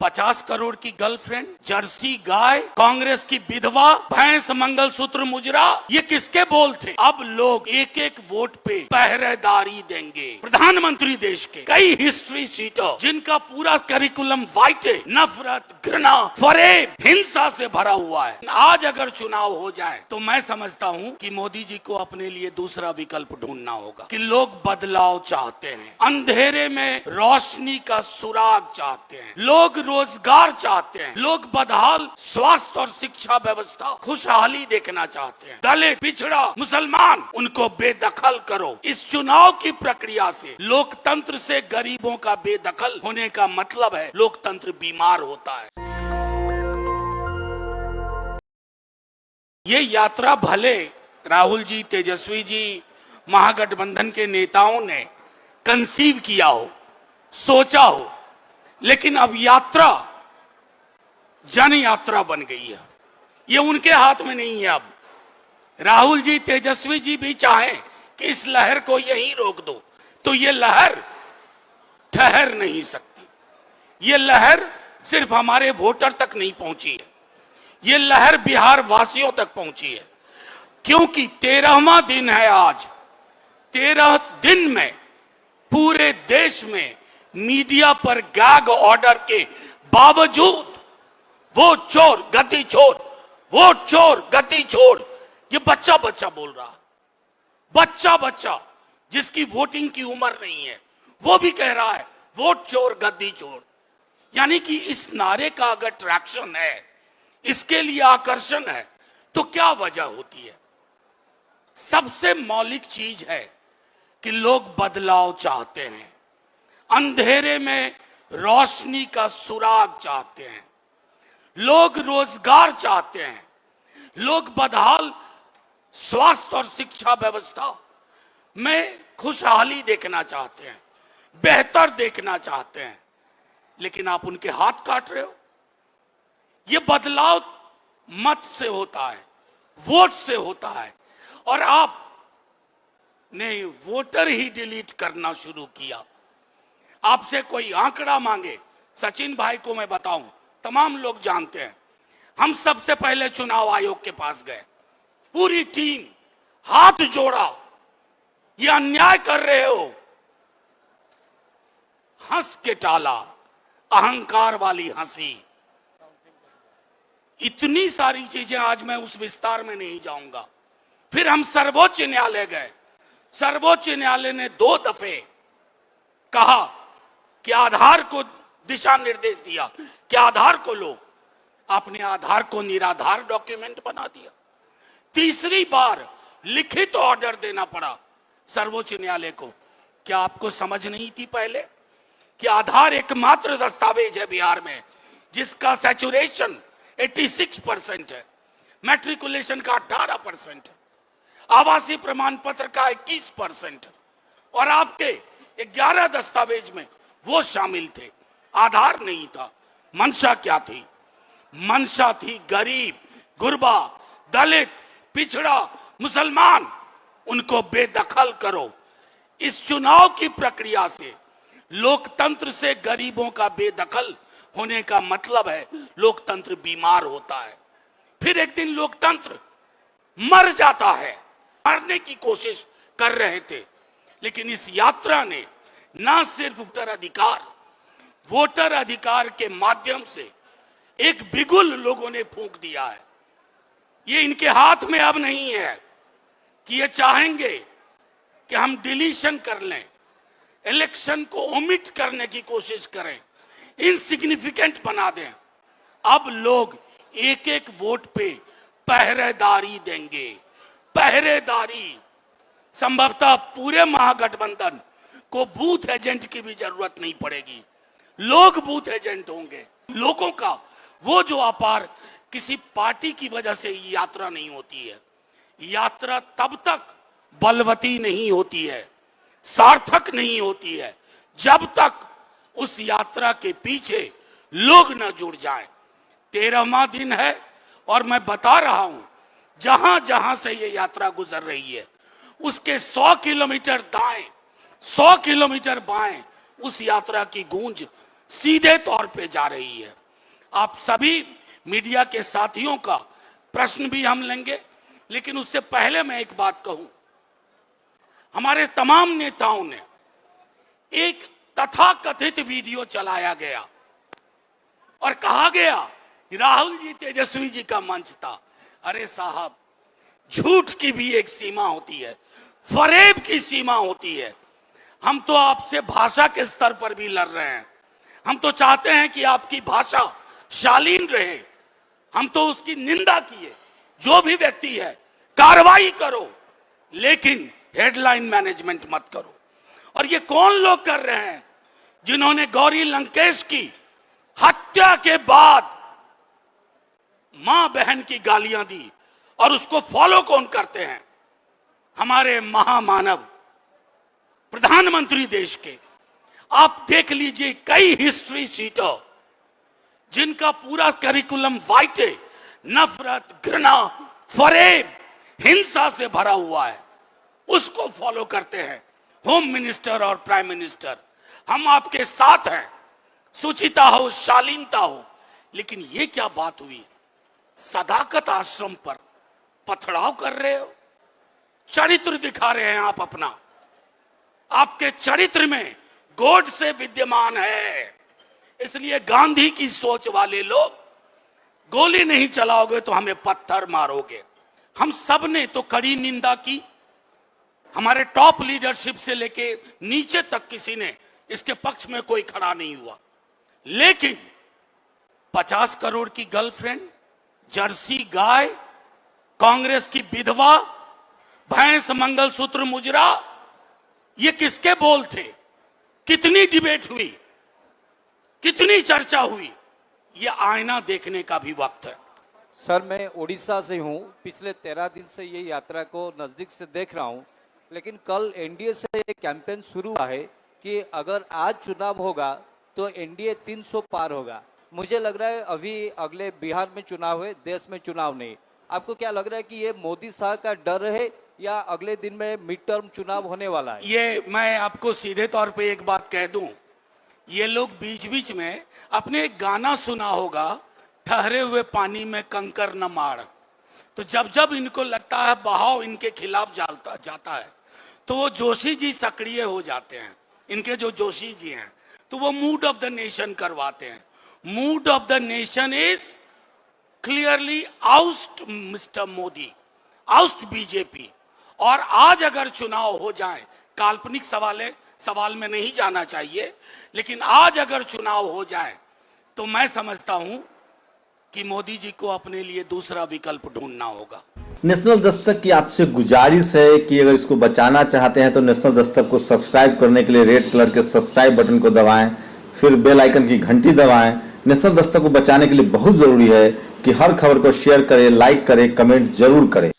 50 करोड़ की girlfriend, Jersey गाय, कांग्रेस की विधवा, भैंस, मंगलसूत्र, मुजरा, ये किसके बोल थे? अब लोग एक एक वोट पे पहरेदारी देंगे। प्रधानमंत्री देश के कई हिस्ट्री शीटर जिनका पूरा करिकुलम वाइट है, नफरत, घृणा, फरेब, हिंसा से भरा हुआ है। आज अगर चुनाव हो जाए तो मैं समझता हूँ कि मोदी जी को अपने लिए दूसरा विकल्प ढूंढना होगा कि लोग बदलाव चाहते हैं, अंधेरे में रोशनी का सुराग चाहते हैं, लोग रोजगार चाहते हैं, लोग बदहाल स्वास्थ्य और शिक्षा व्यवस्था, खुशहाली देखना चाहते हैं। दलित, पिछड़ा, मुसलमान, उनको बेदखल करो। इस चुनाव की प्रक्रिया से लोकतंत्र से गरीबों का बेदखल होने का मतलब है लोकतंत्र बीमार होता है। ये यात्रा भले राहुल जी, तेजस्वी जी, महागठबंधन के नेताओं ने कंसीव किया हो, सोचा हो, लेकिन अब यात्रा जन यात्रा बन गई है। ये उनके हाथ में नहीं है। अब राहुल जी, तेजस्वी जी भी चाहें कि इस लहर को यहीं रोक दो तो ये लहर ठहर नहीं सकती। ये लहर सिर्फ हमारे वोटर तक नहीं पहुंची है, ये लहर बिहार वासियों तक पहुंची है, क्योंकि 13वां दिन है आज। 13 दिन में पूरे देश में मीडिया पर गैग ऑर्डर के बावजूद वो चोर गद्दी छोड़, वो चोर गद्दी छोड़, ये बच्चा बच्चा बोल रहा, बच्चा बच्चा जिसकी वोटिंग की उम्र नहीं है वो भी कह रहा है वोट चोर गद्दी छोड़। यानी कि इस नारे का अगर ट्रैक्शन है, इसके लिए आकर्षण है, तो क्या वजह होती है? सबसे मौलिक चीज है कि लोग बदलाव चाहते हैं, अंधेरे में रोशनी का सुराग चाहते हैं, लोग रोजगार चाहते हैं, लोग बदहाल स्वास्थ्य और शिक्षा व्यवस्था में खुशहाली देखना चाहते हैं, बेहतर देखना चाहते हैं, लेकिन आप उनके हाथ काट रहे हो। ये बदलाव मत से होता है, वोट से होता है, और आप ने वोटर ही डिलीट करना शुरू किया। आपसे कोई आंकड़ा मांगे, सचिन भाई को मैं बताऊं, तमाम लोग जानते हैं, हम सबसे पहले चुनाव आयोग के पास गए, पूरी टीम, हाथ जोड़ा, ये अन्याय कर रहे हो, हंस के टाला, अहंकार वाली हंसी, इतनी सारी चीजें। आज मैं उस विस्तार में नहीं जाऊंगा। फिर हम सर्वोच्च न्यायालय गए, सर्वोच्च न्यायालय ने 2 दफे कहा कि आधार को दिशा निर्देश दिया कि आधार को लो, आपने आधार को निराधार डॉक्यूमेंट बना दिया। तीसरी बार लिखित ऑर्डर देना पड़ा सर्वोच्च न्यायालय को। क्या आपको समझ नहीं थी पहले कि आधार एकमात्र दस्तावेज है बिहार में जिसका सैचुरेशन 86% है, मैट्रिकुलेशन का 18% है, आवासीय प्रमाण पत्र का 21% है, और आपके 11 दस्तावेज में वो शामिल थे, आधार नहीं था। मंशा क्या थी? मंशा थी गरीब, गुरबा, दलित, पिछड़ा, मुसलमान, उनको बेदखल करो। इस चुनाव की प्रक्रिया से लोकतंत्र से गरीबों का बेदखल होने का मतलब है लोकतंत्र बीमार होता है। फिर एक दिन लोकतंत्र मर जाता है। मरने की कोशिश कर रहे थे, लेकिन इस यात्रा ने ना सिर्फ वोटर अधिकार के माध्यम से एक बिगुल लोगों ने फूंक दिया है। ये इनके हाथ में अब नहीं है कि ये चाहेंगे कि हम डिलीशन कर लें, इलेक्शन को ओमिट करने की कोशिश करें, इनसिग्निफिकेंट बना दें। अब लोग एक एक वोट पे पहरेदारी देंगे। पहरेदारी संभवतः पूरे महागठबंधन को बूथ एजेंट की भी जरूरत नहीं पड़ेगी, लोग बूथ एजेंट होंगे। लोगों का वो जो अपार, किसी पार्टी की वजह से यात्रा नहीं होती है। यात्रा तब तक बलवती नहीं होती है, सार्थक नहीं होती है, जब तक उस यात्रा के पीछे लोग न जुड़ जाएं। 13वां दिन है और मैं बता रहा हूं, जहां जहां से ये यात्रा गुजर रही है उसके 100 किलोमीटर दाएं, 100 किलोमीटर बाएं उस यात्रा की गूंज सीधे तौर पे जा रही है। आप सभी मीडिया के साथियों का प्रश्न भी हम लेंगे, लेकिन उससे पहले मैं एक बात कहूं। हमारे तमाम नेताओं ने एक तथाकथित वीडियो चलाया गया और कहा गया कि राहुल जी तेजस्वी जी का मंच था। अरे साहब, झूठ की भी एक सीमा होती है, फरेब की सीमा होती है। हम तो आपसे भाषा के स्तर पर भी लड़ रहे हैं। हम तो चाहते हैं कि आपकी भाषा शालीन रहे। हम तो उसकी निंदा किए, जो भी व्यक्ति है कार्रवाई करो, लेकिन हेडलाइन मैनेजमेंट मत करो। और ये कौन लोग कर रहे हैं जिन्होंने गौरी लंकेश की हत्या के बाद मां बहन की गालियां दी, और उसको फॉलो कौन करते हैं? हमारे महामानव प्रधानमंत्री देश के। आप देख लीजिए कई हिस्ट्री शीटर जिनका पूरा करिकुलम वाइटे नफरत, घृणा, फरेब, हिंसा से भरा हुआ है, उसको फॉलो करते हैं होम मिनिस्टर और प्राइम मिनिस्टर। हम आपके साथ हैं, सुचिता हो, शालीनता हो, लेकिन ये क्या बात हुई? सदाकत आश्रम पर पथराव कर रहे हो, चरित्र दिखा रहे हैं आप अपना। आपके चरित्र में गोड से विद्यमान है, इसलिए गांधी की सोच वाले लोग गोली नहीं चलाओगे तो हमें पत्थर मारोगे। हम सब ने तो कड़ी निंदा की, हमारे टॉप लीडरशिप से लेके नीचे तक किसी ने इसके पक्ष में कोई खड़ा नहीं हुआ। लेकिन 50 करोड़ की गर्लफ्रेंड, जर्सी गाय, कांग्रेस की विधवा, भैंस, मंगलसूत्र, मुजरा, ये किसके बोल थे? कितनी डिबेट हुई, कितनी चर्चा हुई? ये आईना देखने का भी वक्त है। सर, मैं उड़ीसा से हूँ। पिछले 13 दिन से ये यात्रा को नज़दीक से देख रहा हूँ, लेकिन कल एनडीए से ये कैंपेन शुरू हुआ है कि अगर आज चुनाव होगा तो एनडीए 300 पार होगा। मुझे लग रहा है अभी अगले बिहार में चुनाव है, देश में चुनाव नहीं। आपको क्या लग रहा है कि ये मोदी शाह का डर है या अगले दिन में मिड टर्म चुनाव होने वाला है? ये मैं आपको सीधे तौर पे एक बात कह दूं, ये लोग बीच बीच में अपने एक गाना सुना होगा, ठहरे हुए पानी में कंकर न मार। तो जब जब इनको लगता है बहाव इनके खिलाफ जाता है, तो वो जोशी जी सक्रिय हो जाते हैं। इनके जो जोशी जी हैं, तो वो मूड ऑफ द नेशन करवाते हैं। Mood off the nation is clearly oust mister Modi, oust BJP. और आज अगर चुनाव हो जाए, काल्पनिक सवाल में नहीं जाना चाहिए, लेकिन आज अगर चुनाव हो जाए तो मैं समझता हूं कि मोदी जी को अपने लिए दूसरा विकल्प ढूंढना होगा। नेशनल दस्तक की आपसे गुजारिश है कि अगर इसको बचाना चाहते हैं तो नेशनल दस्तक को सब्सक्राइब करने के लिए रेड कलर के सब्सक्राइब बटन को दबाएं, फिर बेल आइकन की घंटी दबाएं। नेशनल दस्तक को बचाने के लिए बहुत जरूरी है कि हर खबर को शेयर करें, लाइक करें, कमेंट जरूर करें।